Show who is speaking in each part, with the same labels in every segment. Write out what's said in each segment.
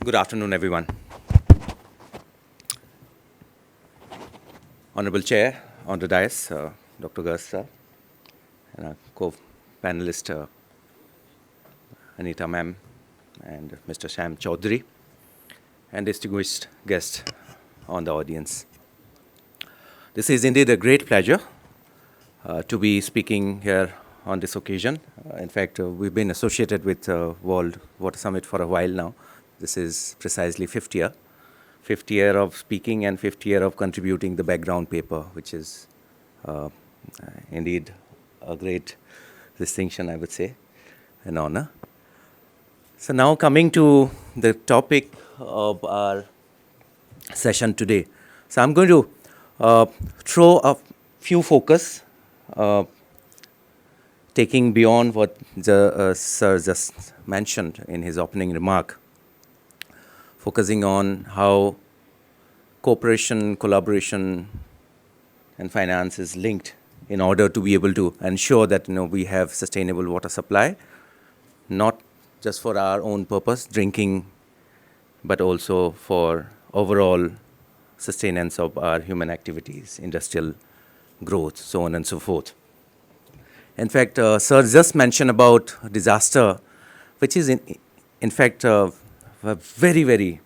Speaker 1: Good afternoon, everyone. Honorable Chair on the dais, Dr. Gus, sir, and our co-panelist, Anita ma'am, and Mr. Sham Chaudhary, and distinguished guests on the audience. This is indeed a great pleasure to be speaking here on this occasion. In fact, we've been associated with World Water Summit for a while now. This is precisely fifth year of speaking and fifth year of contributing the background paper, which is indeed a great distinction, I would say, an honor. So now coming to the topic of our session today. So I'm going to throw a few focus, taking beyond what the sir just mentioned in his opening remark, focusing on how cooperation, collaboration, and finance is linked in order to be able to ensure that we have sustainable water supply, not just for our own purpose, drinking, but also for overall sustenance of our human activities, industrial growth, so on and so forth. In fact, sir just mentioned about disaster, which is in fact a very, very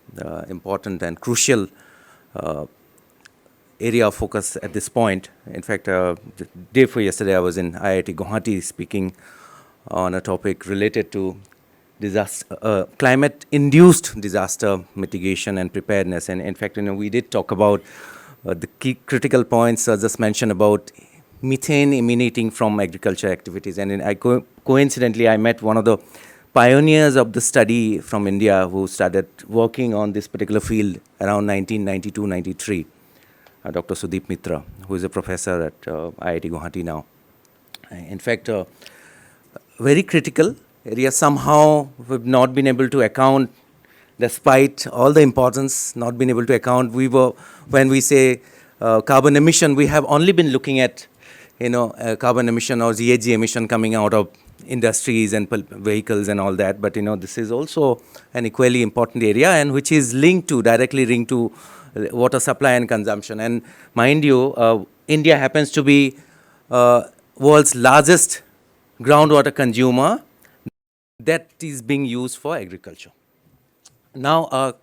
Speaker 1: important and crucial area of focus at this point. In fact, the day before yesterday, I was in IIT Guwahati speaking on a topic related to disaster, climate-induced disaster mitigation and preparedness. And in fact, we did talk about the key critical points just mentioned about methane emanating from agriculture activities. And coincidentally, I met one of the pioneers of the study from India who started working on this particular field around 1992-93, Dr. Sudeep Mitra, who is a professor at IIT Guwahati now. In fact, very critical area. Somehow we've not been able to account, despite all the importance, not been able to account. When we say carbon emission, we have only been looking at carbon emission or GHG emission coming out of industries and vehicles and all that, but this is also an equally important area, and which is directly linked to water supply and consumption. And mind you, India happens to be world's largest groundwater consumer that is being used for agriculture. Now,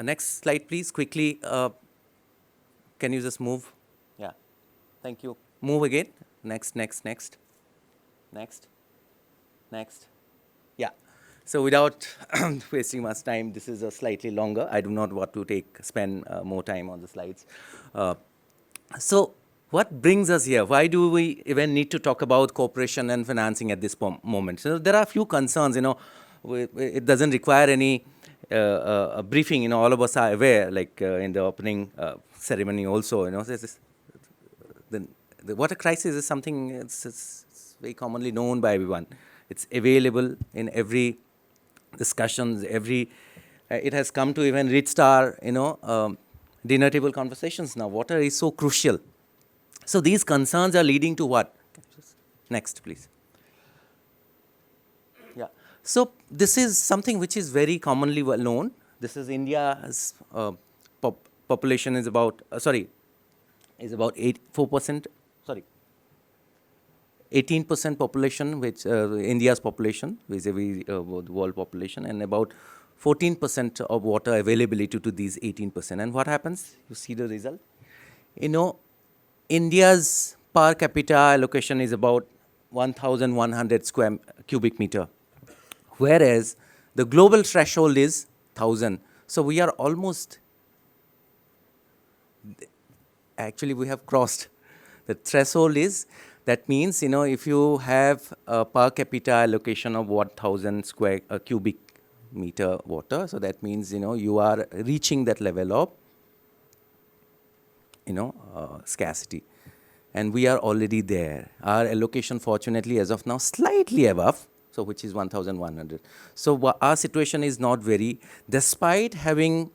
Speaker 1: next slide, please, quickly. Can you just move? Yeah, thank you. Move again. Next. Yeah. So without wasting much time, this is a slightly longer. I do not want to spend more time on the slides. So what brings us here? Why do we even need to talk about cooperation and financing at this moment? So there are a few concerns. It doesn't require any a briefing. All of us are aware, like in the opening ceremony also. The water crisis is something it's very commonly known by everyone. It's available in every discussions, it has come to even reach our, dinner table conversations now. Water is so crucial. So these concerns are leading to what? Next, please. Yeah. So this is something which is very commonly well known. This is India's population is about, 18% population, which India's population, vis-a-vis the world population, and about 14% of water availability to these 18%. And what happens? You see the result. India's per capita allocation is about 1,100 square cubic meter, whereas the global threshold is 1,000. So we are almost, actually we have crossed the threshold. That means, if you have a per capita allocation of 1,000 square cubic meter water, so that means, you are reaching that level of, scarcity. And we are already there. Our allocation, fortunately, as of now, slightly above, so which is 1,100. So our situation is not very, despite having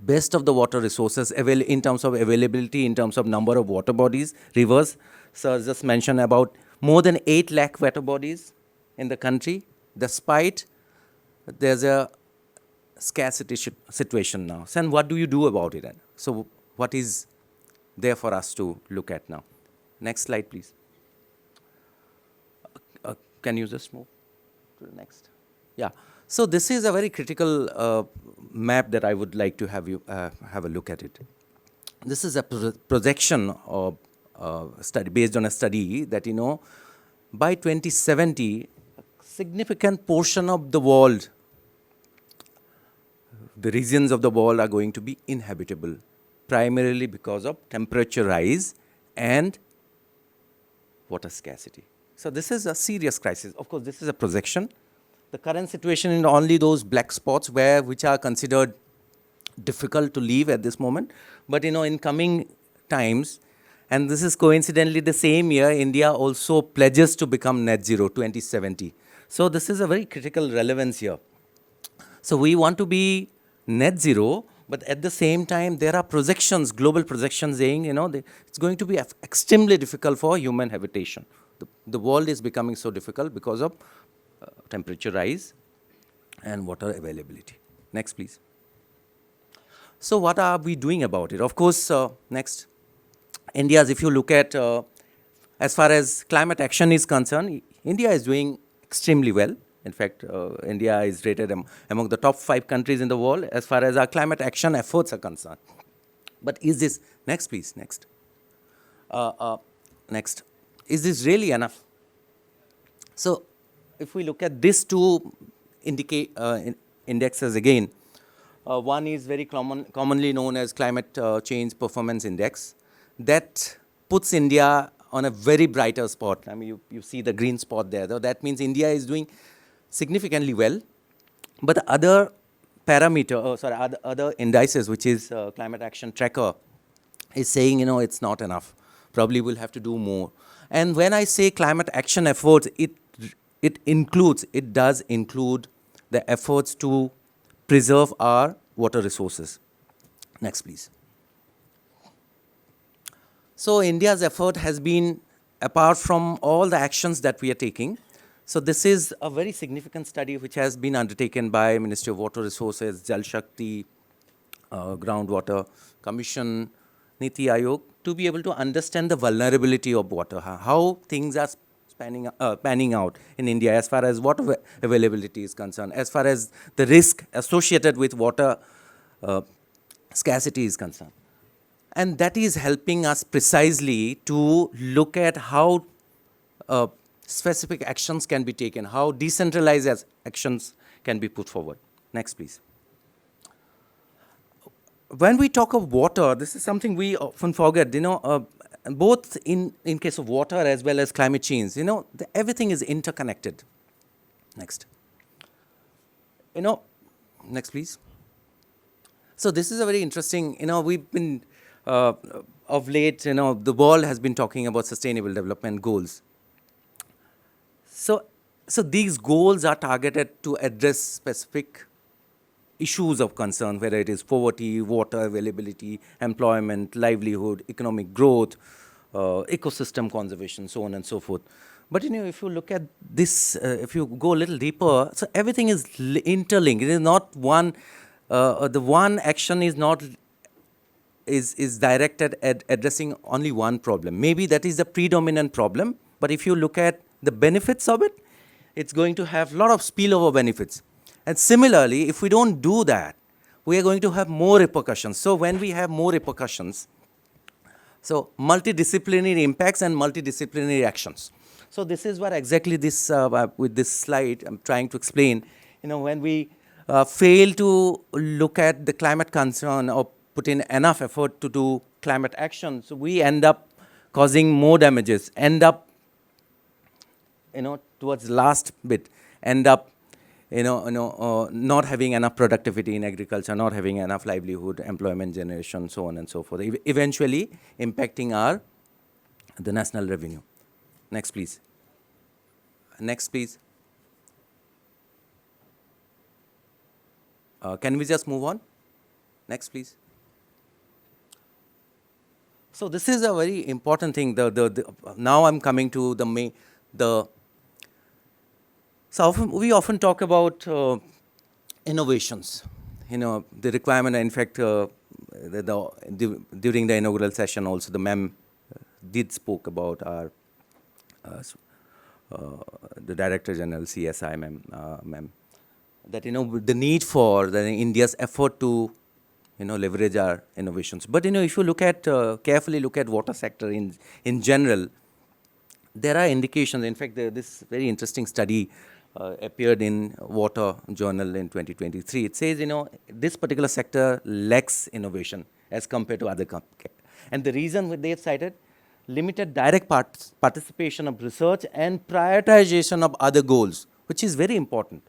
Speaker 1: best of the water resources in terms of availability, in terms of number of water bodies, rivers. Sir just mentioned about more than 8 lakh water bodies in the country. Despite there's a scarcity situation now. So, and what do you do about it? And so, what is there for us to look at now? Next slide, please. Can you just move to the next? Yeah. So, this is a very critical map that I would like to have you have a look at it. This is a projection of study based on a study that, by 2070, a significant portion of the world, the regions of the world are going to be inhabitable, primarily because of temperature rise and water scarcity. So this is a serious crisis. Of course, this is a projection. The current situation in only those black spots which are considered difficult to live at this moment. But in coming times, and this is coincidentally the same year, India also pledges to become net zero 2070. So this is a very critical relevance here. So we want to be net zero, but at the same time, there are projections, global projections saying, it's going to be extremely difficult for human habitation. The world is becoming so difficult because of temperature rise and water availability. Next, please. So what are we doing about it? Of course, next, India's, if you look at, as far as climate action is concerned, India is doing extremely well. In fact, India is rated among the top 5 countries in the world as far as our climate action efforts are concerned. But is this, next please, next. Next, is this really enough? So, if we look at these two indexes again, one is very commonly known as Climate Change Performance Index. That puts India on a very brighter spot. I mean, you see the green spot there. So that means India is doing significantly well. But the other parameter, other indices, which is Climate Action Tracker, is saying, it's not enough. Probably we'll have to do more. And when I say climate action efforts, it does include the efforts to preserve our water resources. Next, please. So India's effort has been, apart from all the actions that we are taking, so this is a very significant study which has been undertaken by Ministry of Water Resources, Jal Shakti, Groundwater Commission, Niti Aayog, to be able to understand the vulnerability of water, how things are panning out in India as far as water availability is concerned, as far as the risk associated with water scarcity is concerned. And that is helping us precisely to look at how specific actions can be taken, how decentralized actions can be put forward. Next, please. When we talk of water, this is something we often forget, both in case of water as well as climate change, everything is interconnected. Next. Next, please. So this is a very interesting, we've been, of late, the world has been talking about sustainable development goals. So these goals are targeted to address specific issues of concern, whether it is poverty, water availability, employment, livelihood, economic growth, ecosystem conservation, so on and so forth. But if you look at this, if you go a little deeper, so everything is interlinked. It is not one. The one action is not is directed at addressing only one problem. Maybe that is the predominant problem. But if you look at the benefits of it, it's going to have a lot of spillover benefits. And similarly, if we don't do that, we are going to have more repercussions. So when we have more repercussions, so multidisciplinary impacts and multidisciplinary actions. So this is what exactly this, with this slide, I'm trying to explain. When we fail to look at the climate concern or put in enough effort to do climate action, so we end up causing more damages, end up, towards the last bit, end up, not having enough productivity in agriculture, not having enough livelihood, employment generation, so on and so forth, eventually impacting the national revenue. Next, please. Next, please. Can we just move on? Next, please. So this is a very important thing. Now I'm coming to So we often talk about innovations. the requirement, in fact, during the inaugural session also, the ma'am did spoke about our, the Director General, CSI ma'am, that, the need for India's effort to, leverage our innovations. But, if you look at, carefully look at water sector in general, there are indications. In fact, this very interesting study appeared in Water Journal in 2023. It says, this particular sector lacks innovation as compared to other and the reason they have cited, limited direct participation of research and prioritization of other goals, which is very important.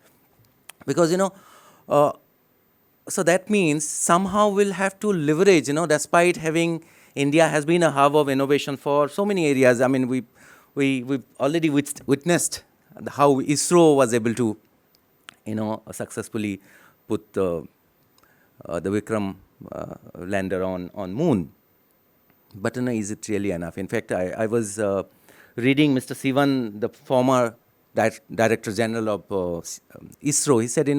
Speaker 1: Because, so that means somehow we'll have to leverage, despite having India has been a hub of innovation for so many areas. I mean, we've already witnessed how ISRO was able to, successfully put the Vikram lander on moon. But, is it really enough? In fact, I was reading Mr. Sivan, the former Director General of ISRO. He said,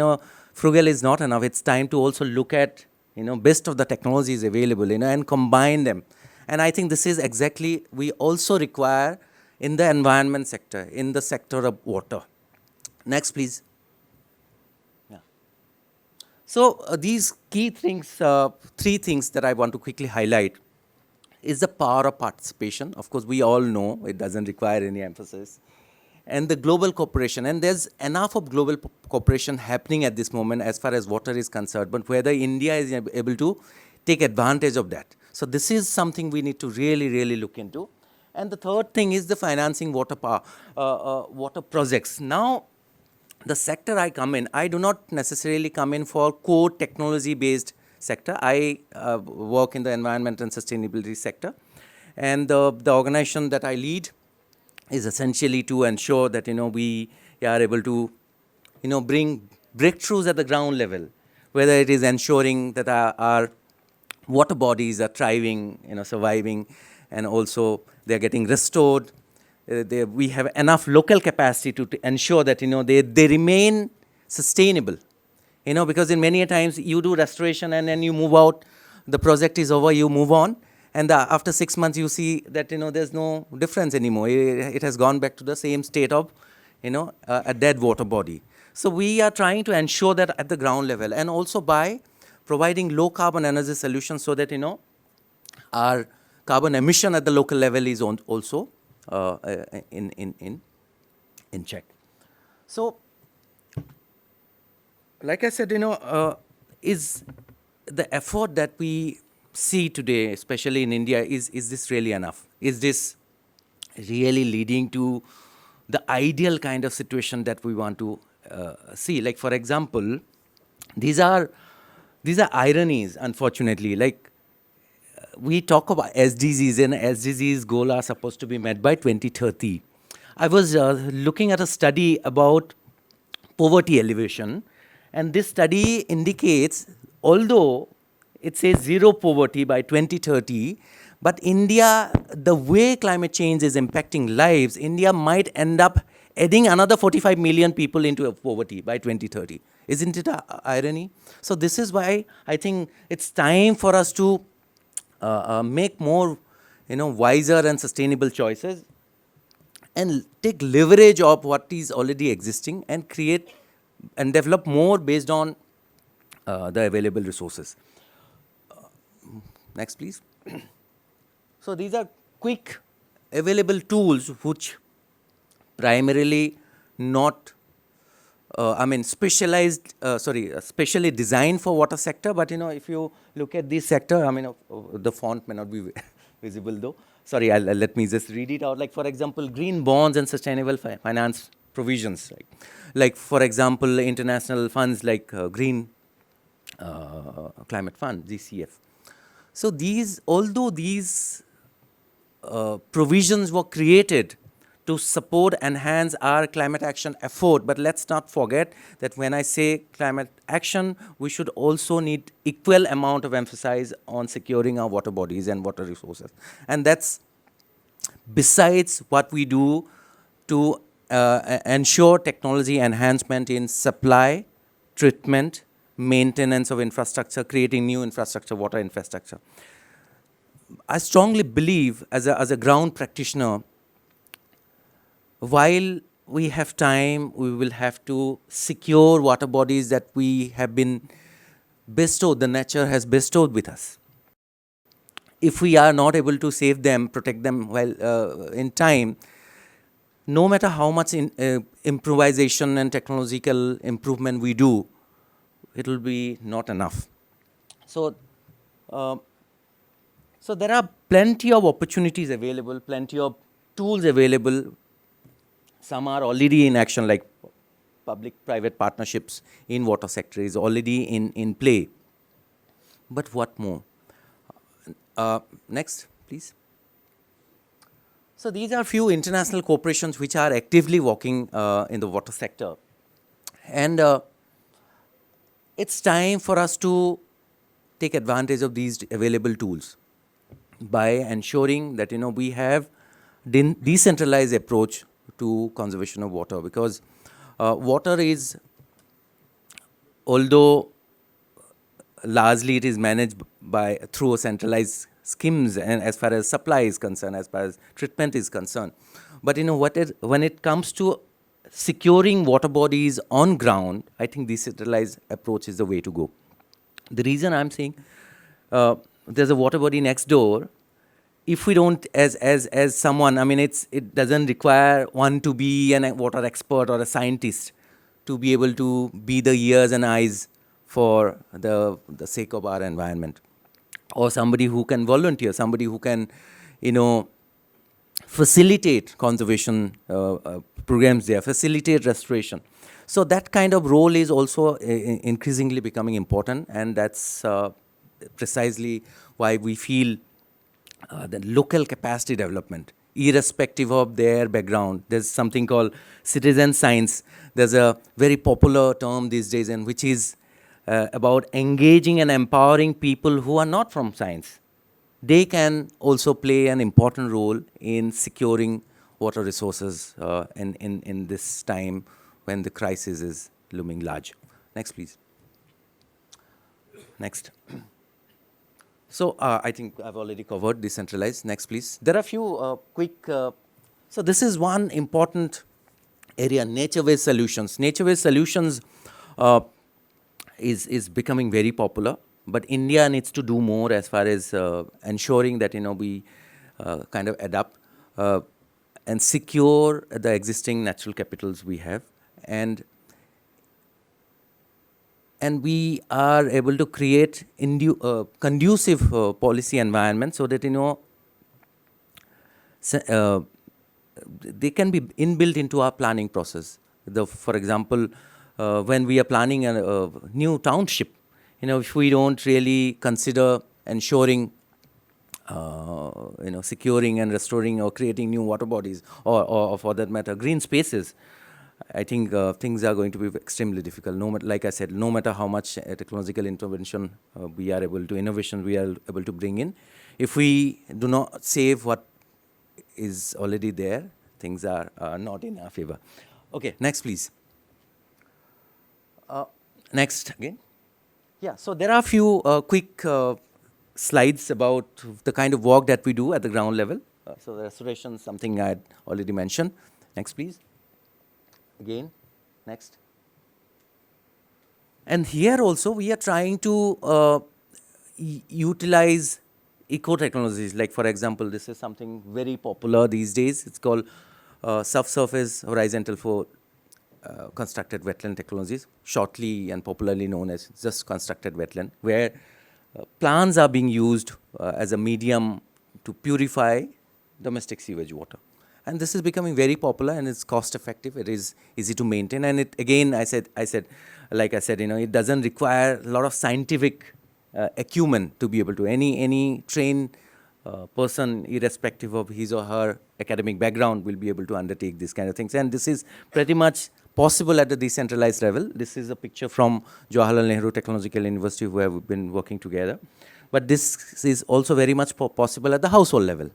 Speaker 1: frugal is not enough. It's time to also look at, best of the technologies available, and combine them. And I think this is exactly we also require in the environment sector, in the sector of water. Next, please. Yeah. So these key things, 3 things that I want to quickly highlight is the power of participation. Of course, we all know it doesn't require any emphasis. And the global cooperation. And there's enough of global cooperation happening at this moment as far as water is concerned, but whether India is able to take advantage of that. So this is something we need to really, really look into. And the third thing is the financing water projects. Now, the sector I come in, I do not necessarily come in for core technology-based sector. I work in the environment and sustainability sector. And the organization that I lead is essentially to ensure that, we are able to, bring breakthroughs at the ground level, whether it is ensuring that our water bodies are thriving, surviving, and also they're getting restored. We have enough local capacity to ensure that, they remain sustainable. Because in many times you do restoration and then you move out, the project is over, you move on. And after 6 months, you see that, there's no difference anymore. It has gone back to the same state of, a dead water body. So we are trying to ensure that at the ground level, and also by providing low carbon energy solutions so that, our carbon emission at the local level is also in check. So, like I said, is the effort that we see today, especially in India, is this really enough? Is this really leading to the ideal kind of situation that we want to see? Like, for example, these are ironies, unfortunately. Like, we talk about SDGs, and SDGs goal are supposed to be met by 2030. I was looking at a study about poverty elevation, and this study indicates, although it says zero poverty by 2030, but India, the way climate change is impacting lives, India might end up adding another 45 million people into poverty by 2030. Isn't it an irony? So this is why I think it's time for us to make more, wiser and sustainable choices, and take leverage of what is already existing and create and develop more based on the available resources. Next, please. So these are quick available tools which primarily not, specially designed for water sector. But, if you look at this sector, the font may not be visible though. Sorry, let me just read it out. Like, for example, green bonds and sustainable finance provisions. Like, for example, international funds like Green Climate Fund, GCF. So although these provisions were created to support, enhance our climate action effort, but let's not forget that when I say climate action, we should also need equal amount of emphasis on securing our water bodies and water resources. And that's besides what we do to ensure technology enhancement in supply, treatment, maintenance of infrastructure, creating new infrastructure, water infrastructure. I strongly believe, as a ground practitioner, while we have time, we will have to secure water bodies that we have been bestowed, the nature has bestowed with us. If we are not able to save them, protect them while in time, no matter how much improvisation and technological improvement we do, it will be not enough. So, so there are plenty of opportunities available, plenty of tools available. Some are already in action, like public-private partnerships in water sector is already in play. But what more? Next, please. So these are few international corporations which are actively working in the water sector. And it's time for us to take advantage of these available tools by ensuring that we have decentralized approach to conservation of water, because water is, although largely it is managed by through centralized schemes, and as far as supply is concerned, as far as treatment is concerned, but when it comes to securing water bodies on ground, I think decentralized approach is the way to go. The reason I'm saying, there's a water body next door. If we don't, as someone, I mean, it doesn't require one to be a water expert or a scientist to be able to be the ears and eyes for the sake of our environment, or somebody who can volunteer, somebody who can, facilitate conservation programs there, facilitate restoration. So that kind of role is also increasingly becoming important, and that's precisely why we feel the local capacity development, irrespective of their background. There's something called citizen science. There's a very popular term these days, and which is about engaging and empowering people who are not from science. They can also play an important role in securing water resources in this time when the crisis is looming large. Next, please. Next. So I think I've already covered decentralized. Next, please. There are a few quick. So this is one important area: nature-based solutions. Nature-based solutions is becoming very popular, but India needs to do more as far as ensuring that we kind of adapt and secure the existing natural capitals we have, and we are able to create conducive policy environment so that they can be inbuilt into our planning process. For example, when we are planning a new township, if we don't really consider ensuring, securing and restoring or creating new water bodies, or for that matter, green spaces, I think things are going to be extremely difficult. Like I said, no matter how much technological intervention innovation we are able to bring in, if we do not save what is already there, things are not in our favor. Okay, next, please. Next again. Yeah, so there are a few quick slides about the kind of work that we do at the ground level. So the restoration is something I had already mentioned. Next, please. Again, next. And here also we are trying to utilize eco-technologies. Like, for example, this is something very popular these days. It's called subsurface horizontal flow constructed wetland technologies, shortly and popularly known as just constructed wetland, where plants are being used as a medium to purify domestic sewage water. And this is becoming very popular, and it's cost effective. It is easy to maintain, and it again, like I said, it doesn't require a lot of scientific acumen to be able to. Any trained person, irrespective of his or her academic background, will be able to undertake these kind of things. And this is pretty much possible at the decentralized level. This is a picture from Jawaharlal Nehru Technological University, where we've been working together. But this is also very much possible at the household level.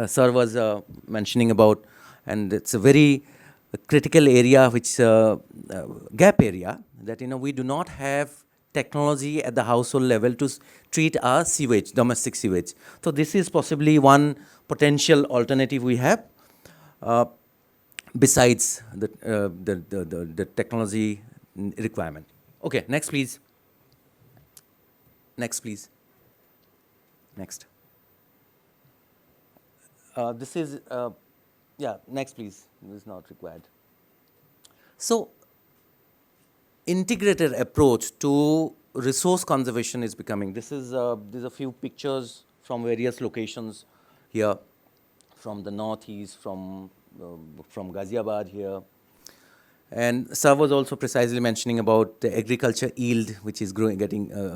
Speaker 1: Sir was mentioning about, and it's a very a critical area, which gap area, that we do not have technology at the household level to treat our sewage, domestic sewage. So this is possibly one potential alternative we have, besides the technology requirement. Okay, next please. Next please. Next. This is, yeah, next please. This is not required. So, integrated approach to resource conservation is becoming. There's a few pictures from various locations here, from the northeast, from Ghaziabad here. And Sir was also precisely mentioning about the agriculture yield, which is growing, getting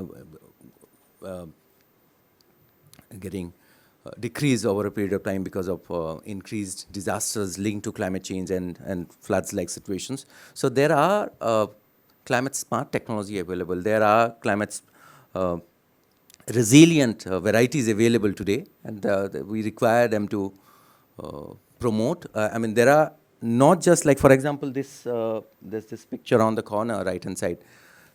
Speaker 1: decreased over a period of time because of increased disasters linked to climate change and floods-like situations. So there are climate-smart technology available. There are climate resilient varieties available today, and we require them to promote. I mean, there are not just like, for example, there's this picture on the corner, right-hand side.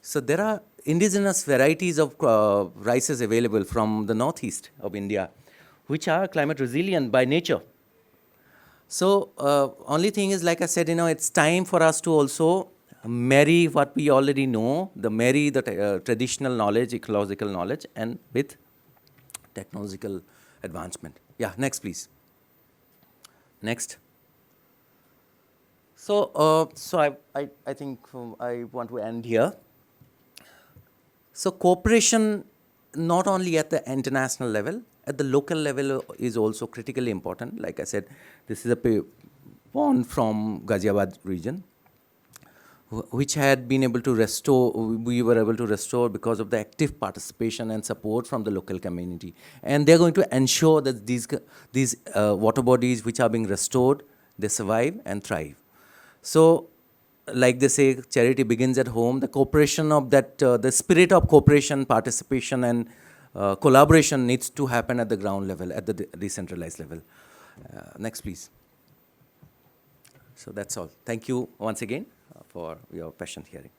Speaker 1: So there are indigenous varieties of rices available from the northeast of India, which are climate resilient by nature. So only thing is, like I said, it's time for us to also marry what we already know, marry the traditional knowledge, ecological knowledge, and with technological advancement. Yeah, next please. Next. So, I think I want to end here. So cooperation, not only at the international level, at the local level is also critically important. Like I said, this is a pond from Ghaziabad region, which had been able to restore, we were able to restore because of the active participation and support from the local community. And they're going to ensure that these water bodies which are being restored, they survive and thrive. So, like they say, charity begins at home. The cooperation of that, the spirit of cooperation, participation, and collaboration needs to happen at the ground level, at the decentralized level. Next, please. So that's all. Thank you once again for your patient hearing.